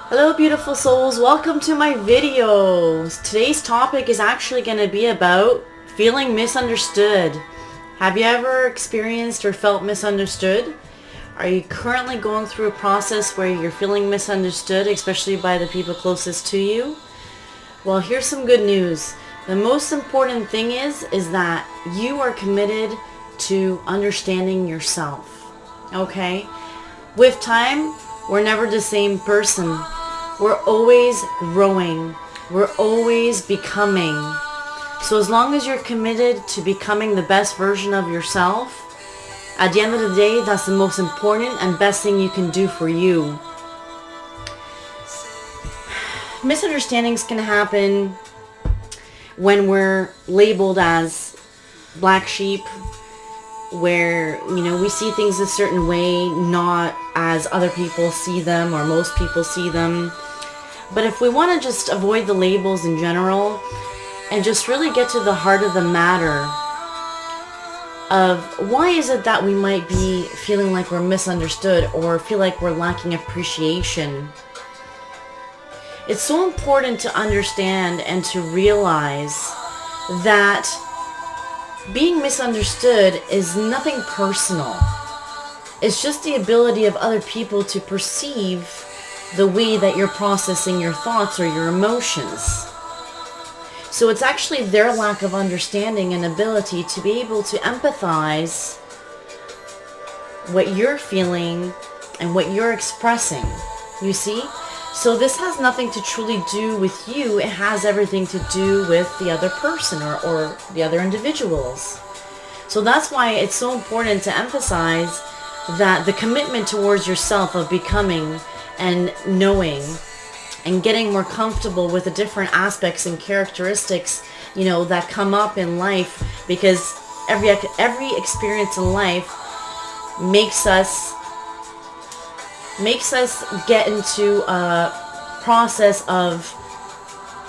Hello beautiful souls, welcome to my video. Today's topic is actually going to be about feeling misunderstood. Have you ever experienced or felt misunderstood? Are you currently going through a process where you're feeling misunderstood, especially by the people closest to you? Well, here's some good news. The most important thing is that you are committed to understanding yourself. Okay? With time, we're never the same person. We're always growing. We're always becoming. So as long as you're committed to becoming the best version of yourself, at the end of the day, that's the most important and best thing you can do for you. Misunderstandings can happen when we're labeled as black sheep, where, we see things a certain way, not as other people see them or most people see them. But if we want to just avoid the labels in general and just really get to the heart of the matter of why is it that we might be feeling like we're misunderstood or feel like we're lacking appreciation, it's so important to understand and to realize that being misunderstood is nothing personal. It's just the ability of other people to perceive the way that you're processing your thoughts or your emotions. So it's actually their lack of understanding and ability to be able to empathize what you're feeling and what you're expressing. You see? So this has nothing to truly do with you. It has everything to do with the other person or the other individuals. So that's why it's so important to emphasize that the commitment towards yourself of becoming and knowing and getting more comfortable with the different aspects and characteristics, that come up in life, because every experience in life makes us get into a process of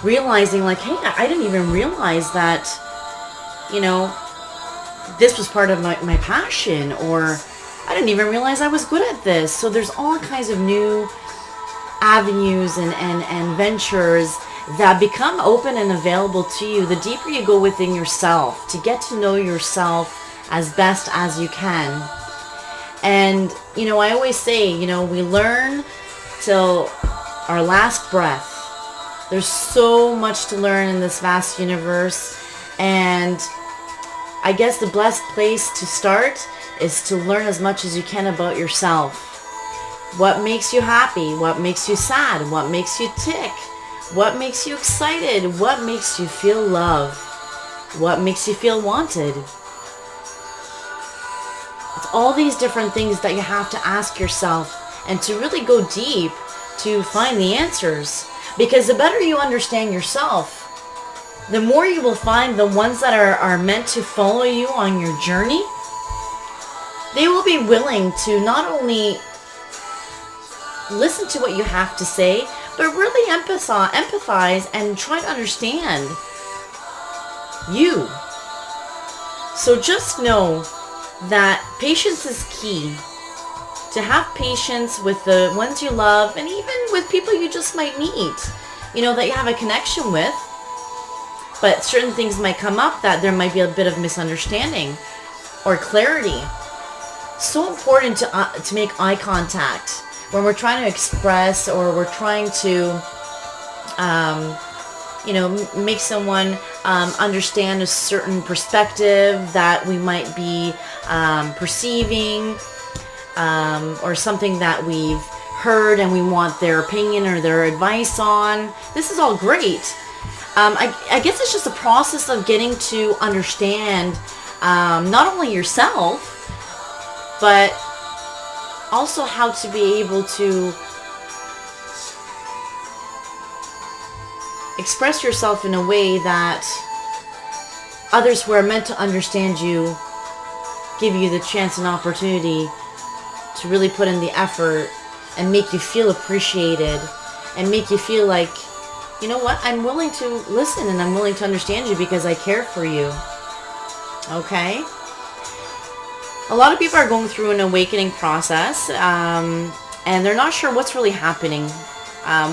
realizing like, hey, I didn't even realize that, this was part of my passion, or I didn't even realize I was good at this. So there's all kinds of new avenues and ventures that become open and available to you the deeper you go within yourself, to get to know yourself as best as you can. And, I always say, we learn till our last breath. There's so much to learn in this vast universe. And I guess the best place to start is to learn as much as you can about yourself. What makes you happy? What makes you sad? What makes you tick? What makes you excited? What makes you feel love? What makes you feel wanted? It's all these different things that you have to ask yourself and to really go deep to find the answers. Because the better you understand yourself, the more you will find the ones that are meant to follow you on your journey. They will be willing to not only listen to what you have to say, but really empathize and try to understand you. So just know that patience is key. To have patience with the ones you love, and even with people you just might meet, that you have a connection with. But certain things might come up that there might be a bit of misunderstanding or clarity. So important to make eye contact when we're trying to express, or we're trying to make someone understand a certain perspective that we might be perceiving, or something that we've heard and we want their opinion or their advice on. This is all great. I guess it's just a process of getting to understand not only yourself, but also how to be able to express yourself in a way that others who are meant to understand you give you the chance and opportunity to really put in the effort and make you feel appreciated and make you feel like, you know what, I'm willing to listen and I'm willing to understand you because I care for you. Okay? A lot of people are going through an awakening process, and they're not sure what's really happening.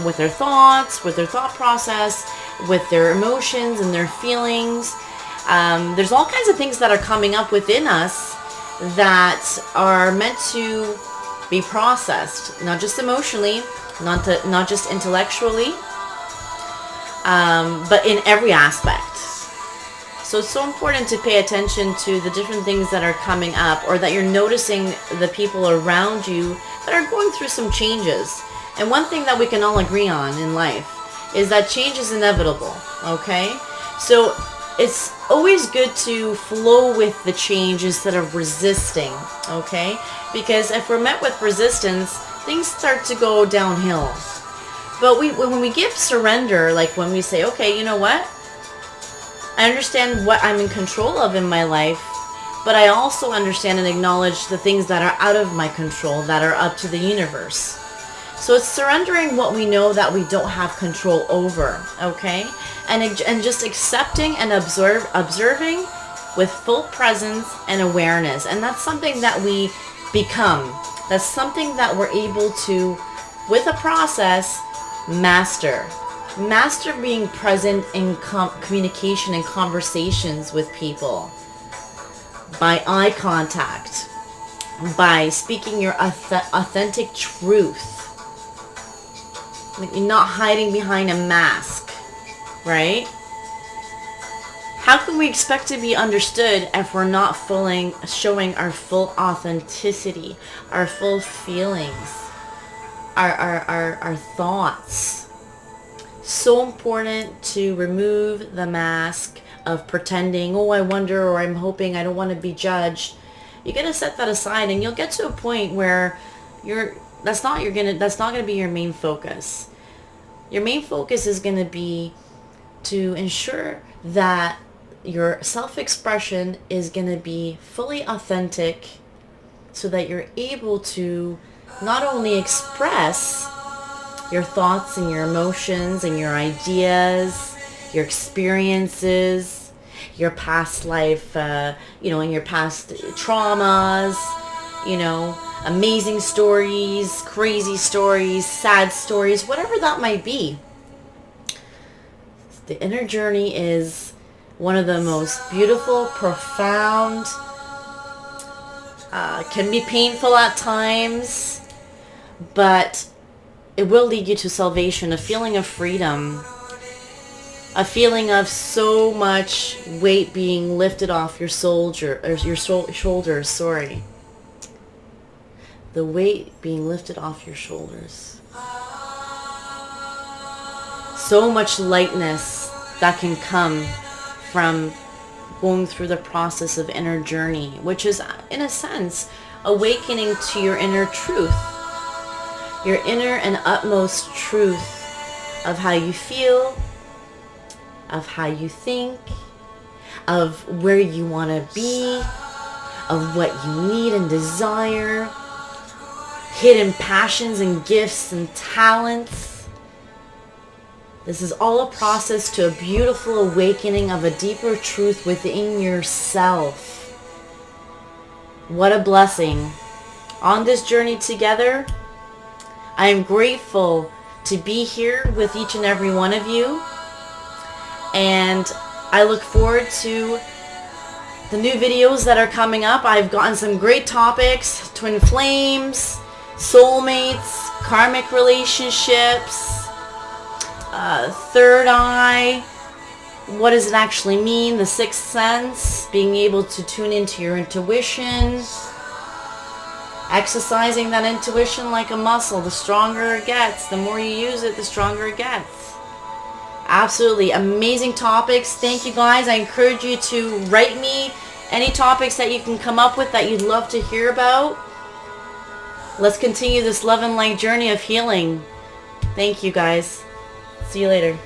with their thoughts, with their thought process, with their emotions and their feelings. There's all kinds of things that are coming up within us that are meant to be processed, not just emotionally, not just intellectually, but in every aspect. So it's so important to pay attention to the different things that are coming up, or that you're noticing the people around you that are going through some changes. And one thing that we can all agree on in life is that change is inevitable, okay? So it's always good to flow with the change instead of resisting, okay? Because if we're met with resistance, things start to go downhill. But when we give surrender, like when we say, okay, you know what? I understand what I'm in control of in my life, but I also understand and acknowledge the things that are out of my control, that are up to the universe. So it's surrendering what we know that we don't have control over, okay? And just accepting and observing with full presence and awareness. And that's something that we become. That's something that we're able to, with a process, master. Master being present in communication and conversations with people. By eye contact. By speaking your authentic truth. Like you're not hiding behind a mask, right? How can we expect to be understood if we're not showing our full authenticity, our full feelings, our thoughts? So important to remove the mask of pretending, oh, I wonder, or I'm hoping, I don't want to be judged. You got to set that aside, and you'll get to a point where that's not going to be your main focus. Your main focus is going to be to ensure that your self-expression is going to be fully authentic, so that you're able to not only express your thoughts and your emotions and your ideas, your experiences, your past life, and your past traumas, amazing stories, crazy stories, sad stories, whatever that might be. The inner journey is one of the most beautiful, profound, can be painful at times, but it will lead you to salvation, a feeling of freedom, a feeling of so much weight being lifted off your shoulders, sorry. The weight being lifted off your shoulders. So much lightness that can come from going through the process of inner journey, which is, in a sense, awakening to your inner truth. Your inner and utmost truth of how you feel, of how you think, of where you want to be, of what you need and desire, hidden passions and gifts and talents. This is all a process to a beautiful awakening of a deeper truth within yourself. What a blessing. On this journey together, I am grateful to be here with each and every one of you. And I look forward to the new videos that are coming up. I've gotten some great topics: twin flames, soulmates, karmic relationships, third eye, what does it actually mean, the sixth sense, being able to tune into your intuition, exercising that intuition like a muscle. The stronger it gets, the more you use it, the stronger it gets. Absolutely amazing topics. Thank you guys. I encourage you to write me any topics that you can come up with that you'd love to hear about. Let's continue this love and light journey of healing. Thank you guys. See you later.